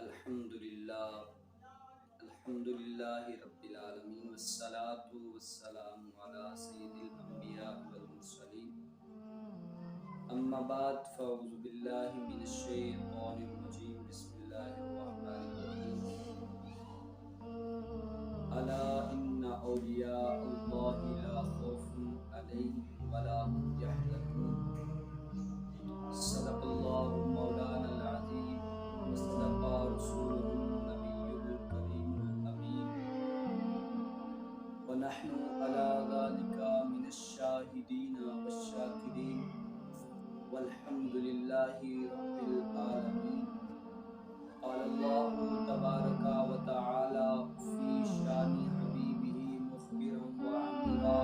الحمدللہ الحمدللہ رب العالمین والصلاة والسلام علی سید الانبیاء والمرسلین اما بعد فاعوذ باللہ من الشیطان الرجیم بسم اللہ الرحمن الرحیم الا ان اولیاء اللہ لا خوف علیہم ولا هم یحزنون صدق اللہ مولانا العظیم وصدق رسوله النبی الکریم الامین ونحن على ذلك من الشاہدین والشاکرین والحمد للہ رب العالمین. قال اللہ تبارک و تعالی فی شان حبیبہ مخبرا وعامرا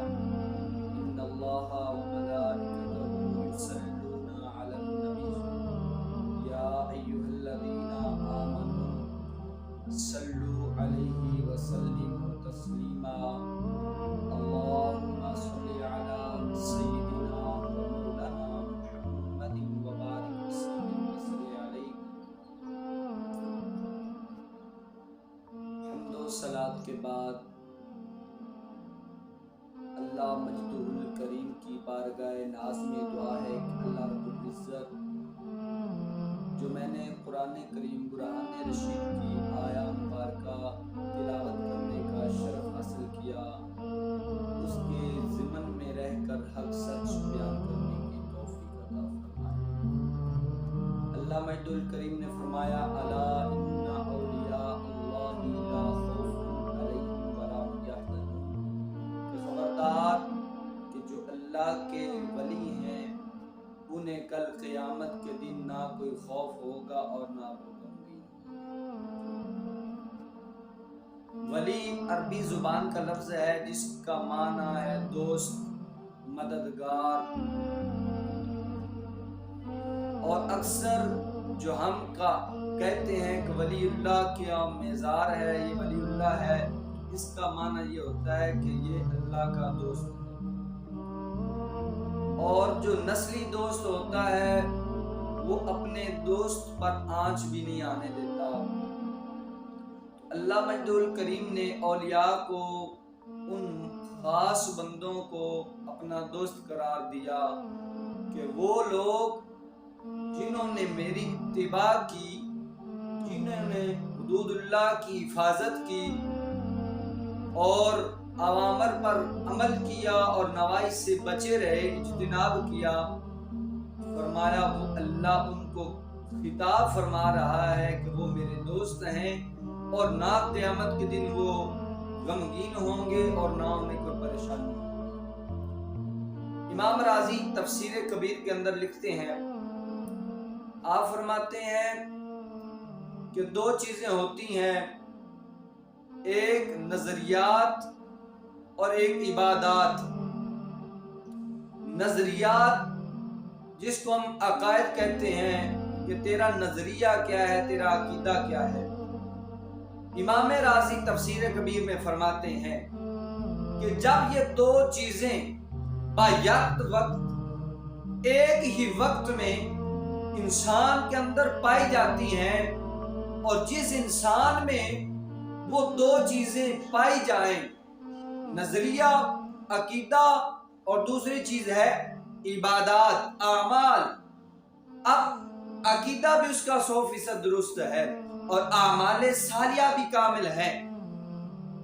ان اللہ وملائکتہ یصلون علی النبی یا ایھا الذین آمنوا صلوا علیہ وسلموا تسلیما اللہم صل علی سیدنا ومولانا محمد وبارک وسلم وصل علیہ. حمد و صلاۃ کے بعد اللہ مجدہ الکریم کی بارگاہ ناز میں دعا ہے کہ اللہ رب العزت جو میں نے قرآن کریم برہان رشید کی آیا مبارکہ تلاوت کرنے کا شرف حاصل کیا، اس کے ضمن میں رہ کر حق سچ بیان کرنے کی توفیق عطا فرمائے. اللہ مجد الکریم نے فرمایا الا ان اولیاء اللہ لا خوف علیہم ولا هم یحزنون، کہ خبردار کہ جو اللہ کے ولی ہیں انہیں کل قیامت کے دن نہ کوئی خوف ہوگا اور نہ وہ غمگین ہوں گے. ولی عربی زبان کا لفظ ہے جس کا معنی ہے دوست، مددگار، اور اکثر جو ہم کا کہتے ہیں کہ ولی اللہ کیا میزار ہے، یہ ولی اللہ ہے، اس کا معنی یہ ہوتا ہے کہ یہ اللہ کا دوست ہے. اور جو نسلی دوست ہوتا ہے وہ اپنے دوست پر آنچ بھی نہیں آنے دیتا. اللہ مجد الکریم نے اولیاء کو، ان خاص بندوں کو اپنا دوست قرار دیا کہ وہ لوگ جنہوں نے میری اتباع کی، جنہوں نے حدود اللہ کی حفاظت کی اور اوامر پر عمل کیا اور نواہی سے بچے رہے، اجتناب کیا. فرمایا وہ اللہ ان کو خطاب فرما رہا ہے کہ وہ میرے دوست ہیں اور نہ قیامت کے دن وہ غمگین ہوں گے اور نہ انہیں کوئی پریشانی ہوگی. امام راضی تفسیر کبیر کے اندر لکھتے ہیں، آپ فرماتے ہیں کہ دو چیزیں ہوتی ہیں، ایک نظریات اور ایک عبادات. نظریات جس کو ہم عقائد کہتے ہیں کہ تیرا نظریہ کیا ہے، تیرا عقیدہ کیا ہے. امام راضی تفسیر کبیر میں فرماتے ہیں کہ جب یہ دو چیزیں بیک وقت ایک ہی وقت میں انسان کے اندر پائی جاتی ہیں، اور جس انسان میں وہ دو چیزیں پائی جائیں، نظریہ عقیدہ اور دوسری چیز ہے عبادات اعمال. اب عقیدہ بھی اس کا 100% درست ہے اور اعمال صالحہ بھی کامل ہیں،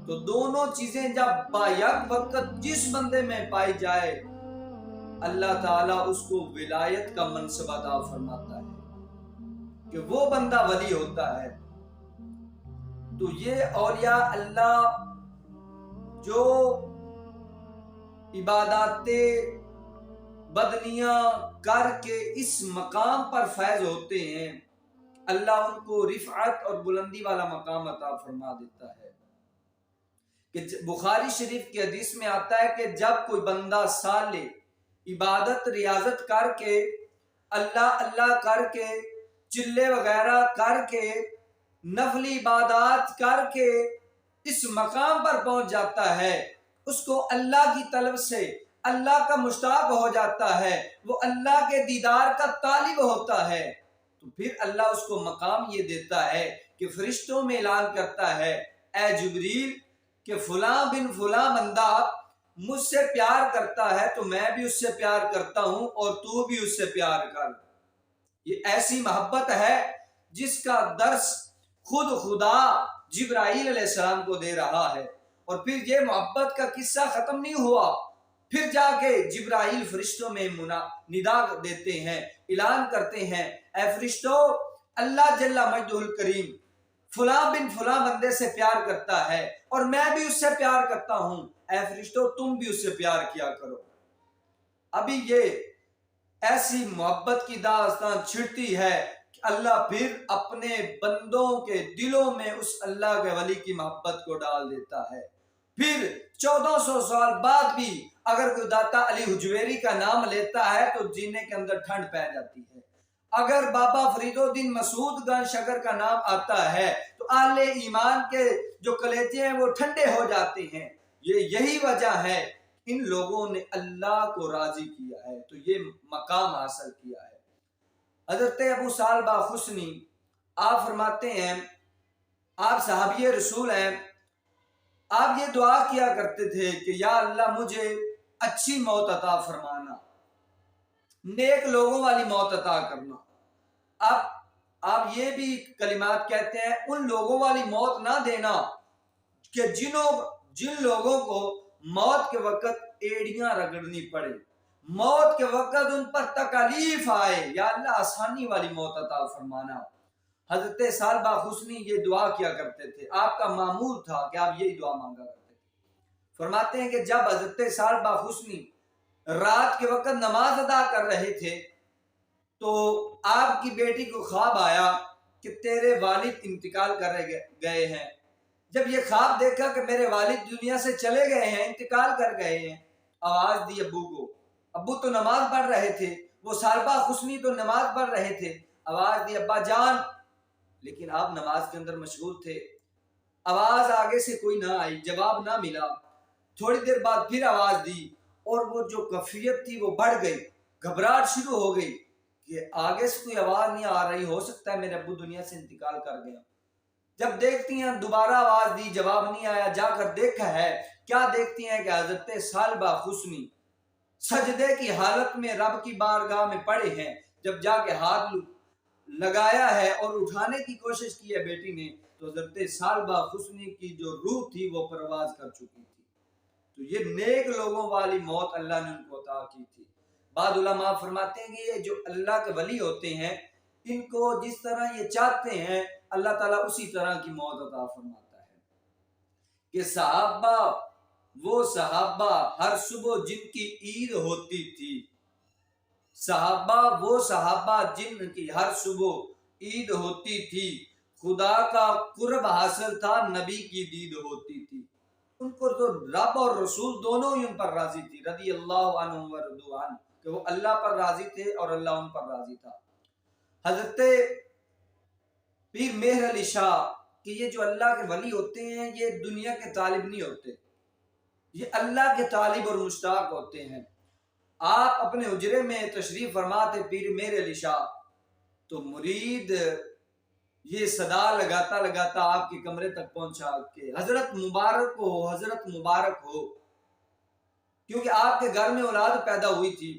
تو دونوں چیزیں جب بیک وقت جس بندے میں پائی جائے اللہ تعالیٰ اس کو ولایت کا منصب عطا فرماتا ہے کہ وہ بندہ ولی ہوتا ہے. تو یہ اولیاء اللہ جو عبادات بدنیاں کر کے اس مقام پر فیض ہوتے ہیں، اللہ ان کو رفعت اور بلندی والا مقام عطا فرما دیتا ہے. کہ بخاری شریف کی حدیث میں آتا ہے کہ جب کوئی بندہ صالح عبادت ریاضت کر کے، اللہ اللہ کر کے، چلے وغیرہ کر کے، نفلی عبادات کر کے اس مقام پر پہنچ جاتا ہے، اس کو اللہ کی طلب سے اللہ کا مشتاق ہو جاتا ہے، وہ اللہ کے دیدار کا طالب ہوتا ہے، تو پھر اللہ اس کو مقام یہ دیتا ہے کہ فرشتوں میں اعلان کرتا ہے اے جبریل کہ فلاں بن فلاں بندہ مجھ سے پیار کرتا ہے تو میں بھی اس سے پیار کرتا ہوں اور تو بھی اس سے پیار کر۔ یہ ایسی محبت ہے جس کا درس خود خدا جبرائیل علیہ السلام کو دے رہا ہے، اور پھر یہ محبت کا قصہ ختم نہیں ہوا، پھر جا کے جبرائیل فرشتوں میں ندا دیتے ہیں، اعلان کرتے ہیں اے فرشتوں اللہ جل مجدہ الکریم فلاں بن فلاں بندے سے پیار کرتا ہے اور میں بھی اس سے پیار کرتا ہوں، اے فرشتوں تم بھی اس سے پیار کیا کرو۔ ابھی یہ ایسی محبت کی داستان چھڑتی ہے کہ اللہ پھر اپنے بندوں کے دلوں میں اس اللہ کے ولی کی محبت کو ڈال دیتا ہے۔ پھر 1400 سال بعد بھی اگر کوئی داتا علی حجویری کا نام لیتا ہے تو جینے کے اندر ٹھنڈ پہ جاتی ہے، اگر بابا فرید الدین مسعود گنج شکر کا نام آتا ہے تو اہل ایمان کے جو کلیجے ہیں وہ ٹھنڈے ہو جاتے ہیں۔ یہی وجہ ہے ان لوگوں نے اللہ کو راضی کیا ہے تو یہ مقام حاصل کیا ہے۔ حضرت ابو ثعلبہ خشنی آپ فرماتے ہیں، آپ صحابی رسول ہیں، آپ یہ دعا کیا کرتے تھے کہ یا اللہ مجھے اچھی موت عطا فرمانا، نیک لوگوں والی موت عطا کرنا۔ آپ یہ بھی کلمات کہتے ہیں ان لوگوں والی موت نہ دینا کہ جن لوگوں کو موت کے وقت ایڑیاں رگڑنی پڑے، موت کے وقت ان پر تکلیف آئے، یا اللہ آسانی والی موت عطا فرمانا۔ حضرت ثعلبہ خشنی یہ دعا کیا کرتے تھے، آپ کا معمول تھا کہ آپ یہی دعا مانگا کرتے تھے۔ فرماتے ہیں کہ جب حضرت ثعلبہ خشنی رات کے وقت نماز ادا کر رہے تھے تو آپ کی بیٹی کو خواب آیا کہ تیرے والد انتقال کر گئے ہیں۔ جب یہ خواب دیکھا کہ میرے والد دنیا سے چلے گئے ہیں، انتقال کر گئے ہیں، آواز دی ابو کو۔ ابو تو نماز پڑھ رہے تھے، وہ ثعلبہ خشنی تو نماز پڑھ رہے تھے، آواز دی ابا جان، لیکن آپ نماز کے اندر مشغول تھے۔ آواز آگے سے کوئی نہ آئی، جواب نہ ملا۔ تھوڑی دیر بعد پھر آواز دی اور وہ جو کیفیت تھی وہ بڑھ گئی، گھبراہٹ شروع ہو گئی کہ آگے سے کوئی آواز نہیں آ رہی، ہو سکتا ہے میرے ابو دنیا سے انتقال کر گیا۔ جب دیکھتی ہیں دوبارہ آواز دی، جواب نہیں آیا، جا کر دیکھا ہے، کیا دیکھتی ہیں کہ حضرت ثعلبہ خشنی سجدے کی حالت میں رب کی بارگاہ میں پڑے ہیں۔ جب جا کے ہاتھ لگایا ہے اور اٹھانے کی کوشش کی ہے بیٹی نے تو حضرت ثعلبہ خشنی کی جو روح تھی وہ پرواز کر چکی تھی۔ تو یہ نیک لوگوں والی موت اللہ نے ان کو عطا کی تھی۔ بعض علماء فرماتے ہیں کہ یہ جو اللہ کے ولی ہوتے ہیں ان کو جس طرح یہ چاہتے ہیں اللہ تعالیٰ اسی طرح کی موت عطا فرماتا ہے۔ کہ وہ صحابہ ہر صبح جن کی عید ہوتی تھی، وہ صحابہ جن کی ہر صبح عید ہوتی تھی، خدا کا قرب حاصل تھا، نبی کی دید ہوتی تھی۔ ان کو تو رب اور رسول دونوں ہی ان پر راضی تھی، رضی اللہ عنہ و رضوا عنہ، کہ وہ اللہ پر راضی تھے اور اللہ ان پر راضی تھا۔ حضرت پیر مہر علی شاہ کہ یہ جو اللہ کے ولی ہوتے ہیں یہ دنیا کے طالب نہیں ہوتے، یہ اللہ کے طالب اور مشتاق ہوتے ہیں۔ آپ اپنے حجرے میں تشریف فرما تھے پیر مہر علی شاہ، تو مرید یہ صدا لگاتا لگاتا آپ کے کمرے تک پہنچا کہ حضرت مبارک ہو، حضرت مبارک ہو، کیونکہ آپ کے گھر میں اولاد پیدا ہوئی تھی۔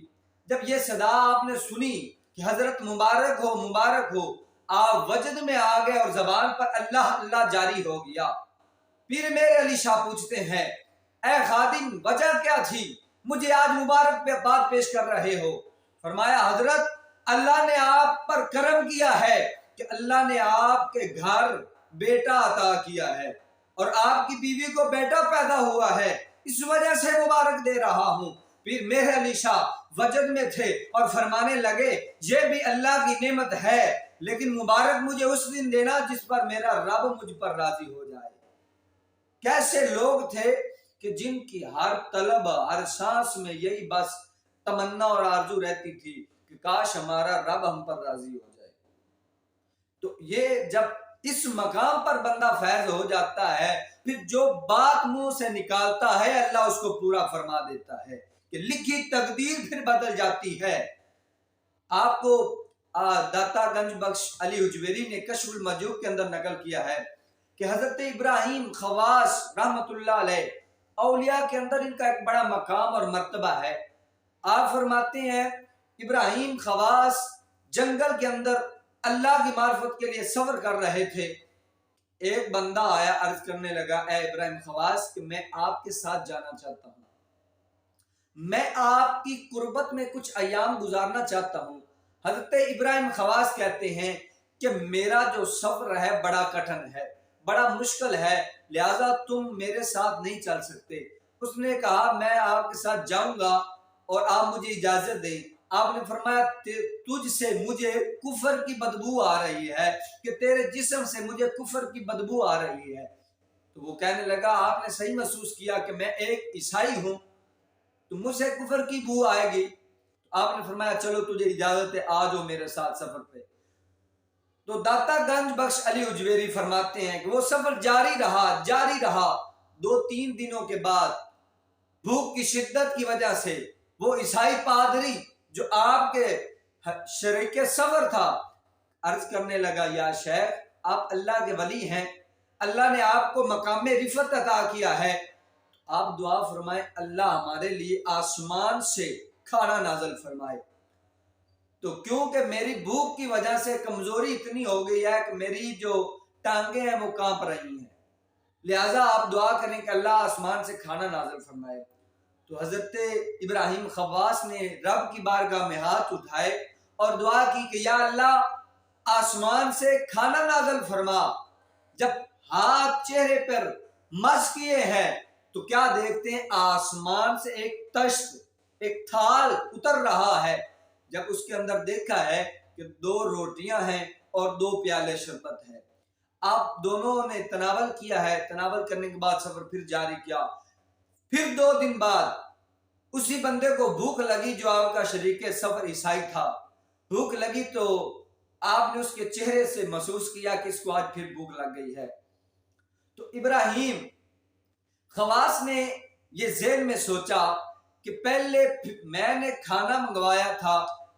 جب یہ صدا آپ نے سنی کہ حضرت مبارک ہو مبارک ہو، آپ وجد میں آ گئے اور زبان پر اللہ اللہ جاری ہو گیا۔ پیر مہر علی شاہ پوچھتے ہیں اے خادم وجہ کیا تھی، مجھے آج مبارک پہ بات پیش کر رہے ہو؟ فرمایا حضرت اللہ نے آپ پر کرم کیا ہے کہ اللہ نے آپ کے گھر بیٹا عطا کیا ہے اور آپ کی بیوی کو بیٹا پیدا ہوا ہے، اس وجہ سے مبارک دے رہا ہوں۔ پھر مہر علی شاہ وجد میں تھے اور فرمانے لگے یہ بھی اللہ کی نعمت ہے، لیکن مبارک مجھے اس دن دینا جس پر میرا رب مجھ پر راضی ہو جائے۔ کیسے لوگ تھے کہ جن کی ہر طلب ہر سانس میں یہی بس تمنا اور آرزو رہتی تھی کہ کاش ہمارا رب ہم پر راضی ہو جائے۔ تو یہ جب اس مقام پر بندہ فیض ہو جاتا ہے پھر جو بات منہ سے نکالتا ہے اللہ اس کو پورا فرما دیتا ہے کہ لکھی تقدیر پھر بدل جاتی ہے۔ آپ کو داتا گنج بخش علی حجویری نے کشف المحجوب کے اندر نقل کیا ہے کہ حضرت ابراہیم خواص رحمت اللہ علیہ اولیاء کے اندر ان کا ایک بڑا مقام اور مرتبہ ہے۔ آپ فرماتے ہیں ابراہیم خواص جنگل کے اندر اللہ کی معرفت کے لیے سفر کر رہے تھے۔ ایک بندہ آیا، عرض کرنے لگا اے ابراہیم خواص کہ میں آپ کے ساتھ جانا چاہتا ہوں، میں آپ کی قربت میں کچھ ایام گزارنا چاہتا ہوں۔ حضرت ابراہیم خواص کہتے ہیں کہ میرا جو سفر ہے بڑا کٹھن ہے، بڑا مشکل ہے، لہذا تم میرے ساتھ نہیں چل سکتے۔ اس نے کہا میں آپ کے ساتھ جاؤں گا اور آپ مجھے اجازت دیں۔ آپ نے فرمایا تجھ سے مجھے کفر کی بدبو آ رہی ہے، کہ تیرے جسم سے مجھے کفر کی بدبو آ رہی ہے۔ تو وہ کہنے لگا آپ نے صحیح محسوس کیا کہ میں ایک عیسائی ہوں تو مجھ سے کفر کی بو آئے گی۔ آپ نے فرمایا چلو تجھے اجازت ہے، آ جاؤ میرے ساتھ سفر پہ۔ تو داتا گنج بخش علی حجویری فرماتے ہیں کہ وہ سفر جاری رہا۔ 2-3 دنوں کے بعد بھوک کی شدت کی وجہ سے وہ عیسائی پادری جو آپ کے شریک سفر تھا عرض کرنے لگا یا شیخ آپ اللہ کے ولی ہیں، اللہ نے آپ کو مقام رفعت عطا کیا ہے، آپ دعا فرمائیں اللہ ہمارے لیے آسمان سے کھانا نازل فرمائے۔ تو کیونکہ میری بھوک کی وجہ سے کمزوری اتنی ہو گئی ہے کہ میری جو ٹانگیں ہیں وہ کانپ رہی ہیں، لہٰذا آپ دعا کریں کہ اللہ آسمان سے کھانا نازل فرمائے۔ تو حضرت ابراہیم خواص نے رب کی بارگاہ میں ہاتھ اٹھائے اور دعا کی کہ یا اللہ آسمان سے کھانا نازل فرما۔ جب ہاتھ چہرے پر مس کیے ہیں تو کیا دیکھتے ہیں آسمان سے ایک تشت، ایک تھال اتر رہا ہے۔ جب اس کے اندر دیکھا ہے کہ 2 روٹیاں ہیں اور 2 پیالے شربت ہے، آپ دونوں نے تناول کیا ہے۔ تناول کرنے کے بعد سفر پھر جاری کیا۔ پھر 2 دن بعد اسی بندے کو بھوک لگی جو آپ کا شریک سفر عیسائی تھا۔ بھوک لگی تو آپ نے اس کے چہرے سے محسوس کیا کہ اس کو آج پھر بھوک لگ گئی ہے۔ تو ابراہیم خواص نے یہ ذہن میں سوچا کہ پہلے میں نے کھانا منگوایا تھا،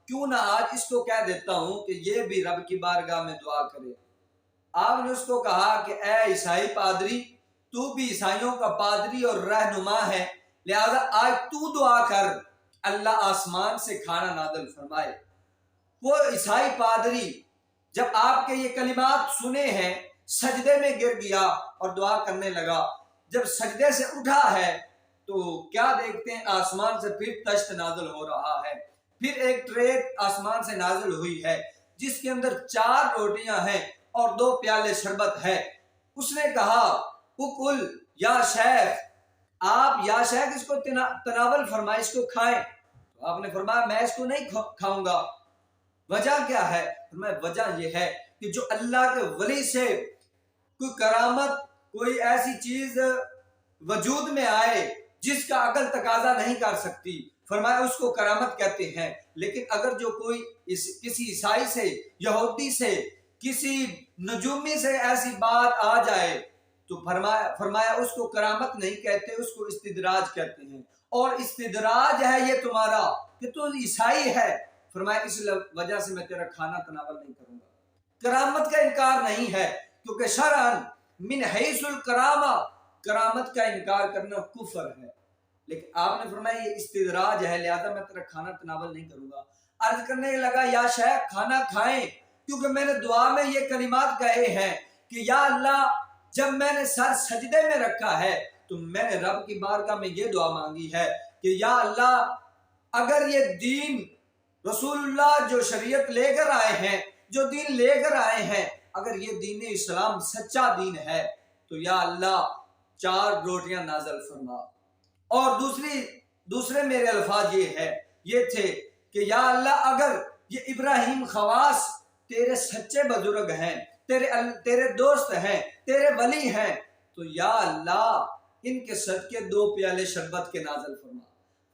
کیوں نہ آج اس کو کہہ دیتا ہوں کہ یہ بھی رب کی بارگاہ میں دعا کرے۔ آپ نے اس کو کہا کہ اے عیسائی پادری، تو بھی عیسائیوں کا پادری اور رہنما ہے، لہذا آج تو دعا کر اللہ آسمان سے کھانا نازل فرمائے۔ وہ عیسائی پادری جب آپ کے یہ کلمات سنے ہیں سجدے میں گر گیا اور دعا کرنے لگا۔ جب سجدے سے اٹھا ہے تو کیا دیکھتے ہیں آسمان سے پھر تشت نازل ہو رہا ہے، پھر ایک ٹرے آسمان سے نازل ہوئی ہے جس کے اندر 4 روٹیاں ہیں اور 2 پیالے شربت ہے۔ اس نے کہا اکل یا شیخ، آپ یا شیخ اس کو تناول فرمائے، اس کو کھائیں۔ تو آپ نے فرمایا میں اس کو نہیں کھاؤں گا۔ وجہ کیا ہے؟ فرمایا وجہ یہ ہے کہ جو اللہ کے ولی سے کوئی کرامت، کوئی ایسی چیز وجود میں آئے جس کا عقل تقاضا نہیں کر سکتی، فرمایا اس کو کرامت کہتے ہیں۔ لیکن اگر جو کوئی کسی عیسائی سے، یہودی سے، کسی نجومی سے ایسی بات آ جائے تو فرمایا اس کو کرامت نہیں کہتے، اس کو استدراج کہتے ہیں، اور استدراج ہے یہ تمہارا کہ تو عیسائی ہے۔ فرمایا اس وجہ سے میں تیرا کھانا تناول نہیں کروں گا۔ کرامت کا انکار نہیں ہے، کیونکہ شرعاً من حیث الکرامہ کرامت کا انکار کرنا کفر ہے، لیکن آپ نے فرمایا یہ استدراج ہے، لہذا میں تیرا کھانا تناول نہیں کروں گا۔ عرض کرنے لگا یا شیخ کھانا کھائیں، کیونکہ میں نے دعا میں یہ کلمات کہے ہیں کہ یا اللہ جب میں نے سر سجدے میں رکھا ہے تو میں نے رب کی بارگاہ میں یہ دعا مانگی ہے کہ یا اللہ اگر یہ دین رسول اللہ جو شریعت لے کر آئے ہیں، جو دین لے کر آئے ہیں، اگر یہ دین اسلام سچا دین ہے تو یا اللہ 4 روٹیاں نازل فرما۔ اور دوسرے میرے الفاظ یہ تھے کہ یا اللہ اگر یہ ابراہیم خواص تیرے سچے بزرگ ہیں، تیرے دوست ہیں، تیرے ولی ہیں، تو یا اللہ ان کے صدقے 2 پیالے شربت کے نازل فرما۔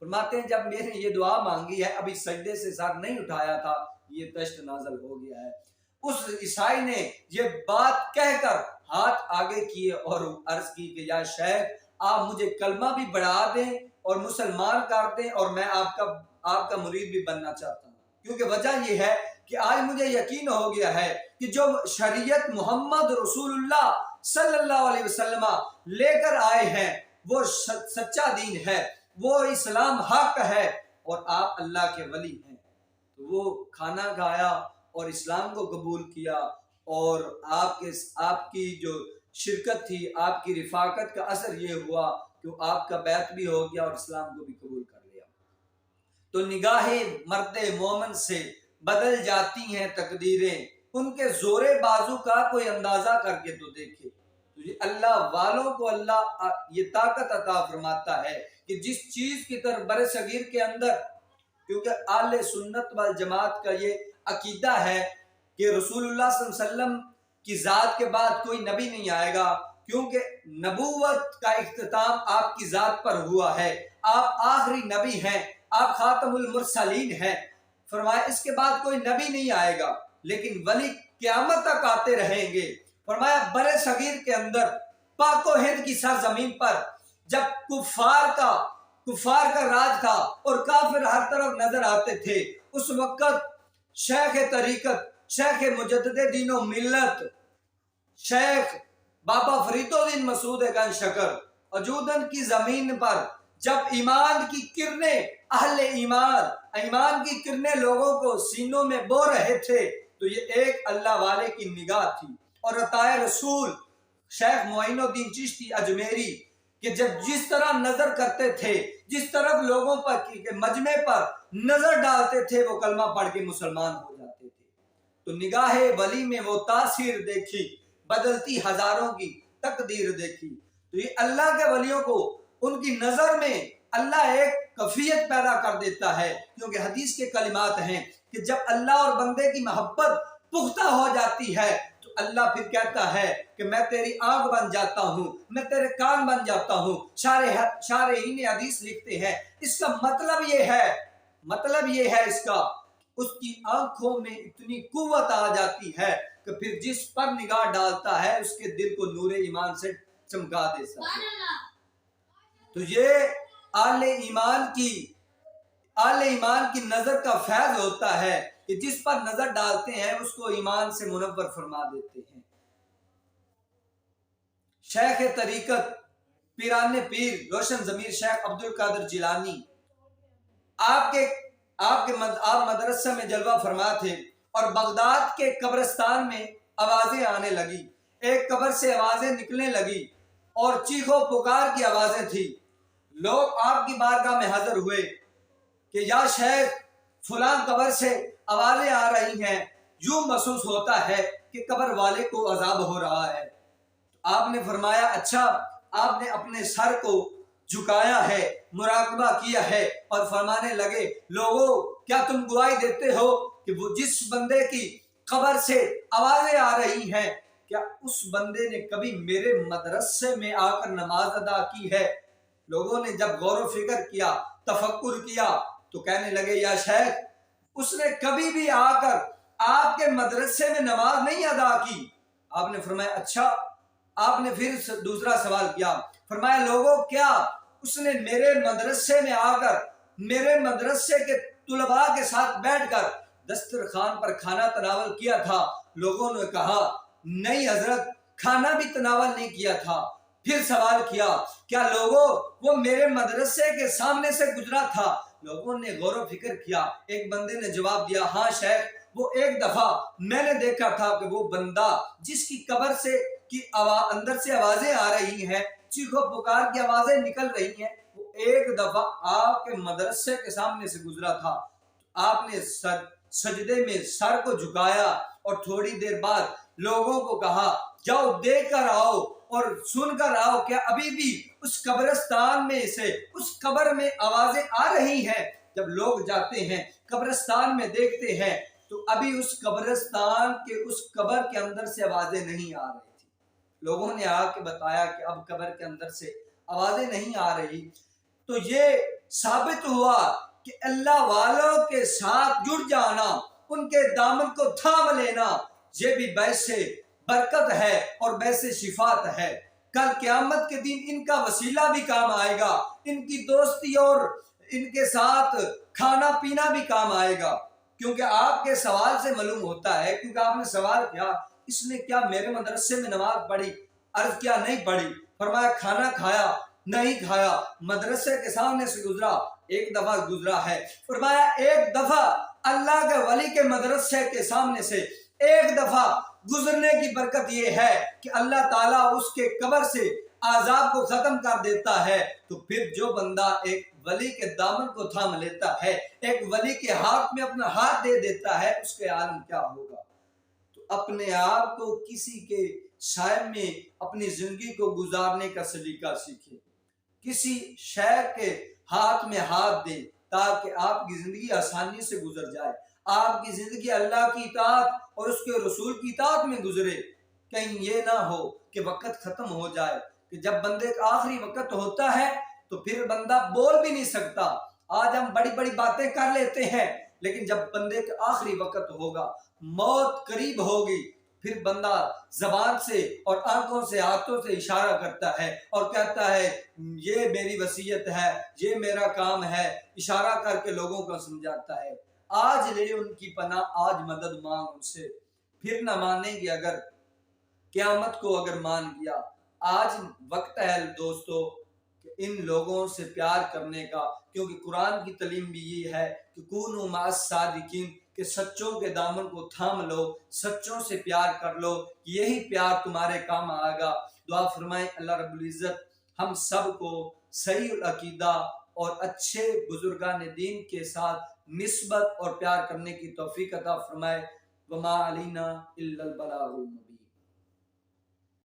فرماتے ہیں جب میں نے یہ دعا مانگی ہے، ابھی سجدے سے سر نہیں اٹھایا تھا، یہ تشت نازل ہو گیا ہے۔ اس عیسائی نے یہ بات کہہ کر ہاتھ آگے کیے اور عرض کی کہ یا شیخ آپ مجھے کلمہ بھی بڑھا دیں اور مسلمان کر دیں، اور میں آپ کا مرید بھی بننا چاہتا ہوں، کیونکہ وجہ یہ ہے کہ آج مجھے یقین ہو گیا ہے کہ جو شریعت محمد رسول اللہ صلی اللہ علیہ وسلم لے کر آئے ہیں وہ سچا دین ہے، وہ اسلام حق ہے، اور آپ اللہ کے ولی ہیں۔ تو وہ کھانا کھایا اور اسلام کو قبول کیا، اور آپ کی جو شرکت تھی، آپ کی رفاقت کا اثر یہ ہوا کہ آپ کا بیعت بھی ہو گیا اور اسلام کو بھی قبول کر لیا۔ تو نگاہیں مرد مومن سے بدل جاتی ہیں تقدیریں، ان کے زور بازو کا کوئی اندازہ کر کے تو دیکھے۔ تو یہ اللہ والوں کو اللہ یہ طاقت عطا فرماتا ہے کہ جس چیز کی طرف بر صغیر کے اندر، کیونکہ اہل سنت والجماعت کا یہ عقیدہ ہے کہ رسول اللہ صلی اللہ علیہ وسلم کی ذات کے بعد کوئی نبی نہیں آئے گا، کیونکہ نبوت کا اختتام آپ کی ذات پر ہوا ہے، آپ آخری نبی ہیں، آپ خاتم المرسلین ہیں۔ فرمایا اس کے بعد کوئی نبی نہیں آئے گا، لیکن ولی قیامت تک آتے رہیں گے۔ فرمایا بر صغیر کے اندر پاک و ہند کی سرزمین پر جب کفار کا راج تھا اور کافر ہر طرف نظر آتے تھے، اس وقت شیخ طریقت، شیخ مجدد دین و ملت، شیخ بابا فرید الدین مسعود گنج شکر وجودن کی زمین پر جب ایمان کی کرنیں، اہل ایمان کی کرنیں لوگوں کو سینوں میں بو رہے تھے، تو یہ ایک اللہ والے کی نگاہ تھی اور عطائے رسول شیخ معین الدین چشتی اجمیری کہ جب جس طرح نظر کرتے تھے، جس طرف لوگوں پر مجمع پر نظر ڈالتے تھے، وہ کلمہ پڑھ کے مسلمان ہو جاتے تھے۔ تو نگاہ ولی میں وہ تاثیر دیکھی، بدلتی ہزاروں کی تقدیر دیکھی۔ تو یہ اللہ کے ولیوں کو ان کی نظر میں اللہ ایک کیفیت پیدا کر دیتا ہے، کیونکہ حدیث کے کلمات ہیں کہ جب اللہ اور بندے کی محبت پختہ ہو جاتی ہے تو اللہ پھر کہتا ہے کہ میں تیری آنکھ بن جاتا ہوں، میں تیرے کان بن جاتا ہوں۔ شارحین حدیث لکھتے ہیں اس کا مطلب یہ ہے اس کی آنکھوں میں اتنی قوت آ جاتی ہے کہ پھر جس پر نگاہ ڈالتا ہے اس کے دل کو نور ایمان سے چمکا دیتا ہے۔ تو یہ اہل ایمان کی نظر کا فیض ہوتا ہے کہ جس پر نظر ڈالتے ہیں اس کو ایمان سے منور فرما دیتے ہیں۔ شیخ طریقت پیران پیر روشن ضمیر شیخ عبد القادر جیلانی آپ مدرسہ میں جلوہ فرما تھے، اور بغداد کے قبرستان میں آوازیں آنے لگی، ایک قبر سے آوازیں نکلنے لگی اور چیخو پکار کی آوازیں تھی۔ لوگ آپ کی بارگاہ میں حاضر ہوئے کہ یا شیخ فلاں قبر سے آوازیں آ رہی ہیں، یوں محسوس ہوتا ہے کہ قبر والے کو عذاب ہو رہا ہے۔ آپ نے فرمایا اچھا، آپ نے اپنے سر کو جھکایا ہے، مراقبہ کیا ہے اور فرمانے لگے لوگوں کیا تم گواہی دیتے ہو کہ وہ جس بندے کی قبر سے آوازیں آ رہی ہیں کیا اس بندے نے کبھی میرے مدرسے میں آ کر نماز ادا کی ہے؟ لوگوں نے جب غور و فکر کیا، تفکر کیا تو کہنے لگے یا شیخ اس نے کبھی بھی آ کر آپ کے مدرسے میں نماز نہیں ادا کی۔ آپ نے فرمایا اچھا۔ آپ نے پھر دوسرا سوال کیا، فرمایا لوگوں کیا اس نے میرے مدرسے میں آ کر میرے مدرسے کے طلباء کے ساتھ بیٹھ کر دسترخوان پر کھانا تناول کیا تھا؟ لوگوں نے کہا نہیں حضرت، کھانا بھی تناول نہیں کیا تھا۔ پھر سوال کیا کیا لوگوں وہ میرے مدرسے کے سامنے سے گزرا تھا؟ لوگوں نے غور و فکر کیا، ایک بندے نے جواب دیا ہاں شیخ، وہ ایک دفعہ میں نے دیکھا تھا کہ وہ بندہ جس کی قبر سے اندر سے آوازیں آ رہی ہیں، چیخو پکار کی آوازیں نکل رہی ہیں، وہ ایک دفعہ آپ کے مدرسے کے سامنے سے گزرا تھا۔ آپ نے سجدے میں سر کو جھکایا اور تھوڑی دیر بعد لوگوں کو کہا جاؤ دیکھ کر آؤ اور سن کر آؤ کیا ابھی بھی اس قبرستان میں سے اس قبر میں آوازیں آ رہی ہیں؟ جب لوگ جاتے ہیں قبرستان میں دیکھتے ہیں تو ابھی اس قبرستان کے اس قبر کے اندر سے آوازیں نہیں آ رہی تھی۔ لوگوں نے آ کے بتایا کہ اب قبر کے اندر سے آوازیں نہیں آ رہی۔ تو یہ ثابت ہوا کہ اللہ والوں کے ساتھ جڑ جانا، ان کے دامن کو تھام لینا، یہ بھی باعث برکت ہے اور باعث شفاعت ہے۔ کل قیامت کے دن ان کا وسیلہ بھی کام آئے گا، ان کی دوستی اور ان کے ساتھ کھانا پینا بھی کام آئے گا، کیونکہ آپ کے سوال سے معلوم ہوتا ہے، کیونکہ آپ نے سوال کیا اس نے کیا میرے مدرسے میں نماز پڑھی؟ عرض کیا نہیں پڑھی۔ فرمایا کھانا کھایا؟ نہیں کھایا۔ مدرسے کے سامنے سے گزرا؟ ایک دفعہ گزرا ہے۔ فرمایا ایک دفعہ اللہ کے ولی کے مدرسے کے سامنے سے ایک دفعہ گزرنے کی برکت یہ ہے کہ اللہ تعالیٰ اس کے قبر سے عذاب کو ختم کر دیتا ہے۔ تو پھر جو بندہ ایک ولی کے دامن کو تھام لیتا ہے، ایک ولی کے ہاتھ میں اپنا ہاتھ دے دیتا ہے، اس کے عالم کیا ہوگا؟ تو اپنے آپ کو کسی کے سائے میں اپنی زندگی کو گزارنے کا سلیقہ سیکھیں، کسی شیخ کے ہاتھ میں ہاتھ دیں تاکہ آپ کی زندگی آسانی سے گزر جائے، آپ کی زندگی اللہ کی اطاعت اور اس کے رسول کی اطاعت میں گزرے۔ کہیں یہ نہ ہو کہ وقت ختم ہو جائے، کہ جب بندے کا آخری وقت ہوتا ہے تو پھر بندہ بول بھی نہیں سکتا۔ آج ہم بڑی بڑی باتیں کر لیتے ہیں، لیکن جب بندے کا آخری وقت ہوگا، موت قریب ہوگی، پھر بندہ زبان سے اور آنکھوں سے ہاتھوں سے اشارہ کرتا ہے اور کہتا ہے یہ میری وصیت ہے، یہ میرا کام ہے، اشارہ کر کے لوگوں کو سمجھاتا ہے۔ آج لے ان کی پناہ، آج مدد مانگ ان سے، پھر نہ مانیں گے اگر قیامت کو اگر مان گیا۔ آج وقت ہے دوستو کہ ان لوگوں سے پیار کرنے کا، کیونکہ قرآن کی تعلیم بھی یہ ہے کہ کونوا مع الصادقین، کہ سچوں کے دامن کو تھام لو، سچوں سے پیار کر لو، یہی پیار تمہارے کام آئے گا۔ دعا فرمائیں اللہ رب العزت ہم سب کو صحیح العقیدہ اور اچھے بزرگان دین کے ساتھ نسبت اور پیار کرنے کی توفیق عطا فرمائے۔ وما علینا الا البلاغ المبین۔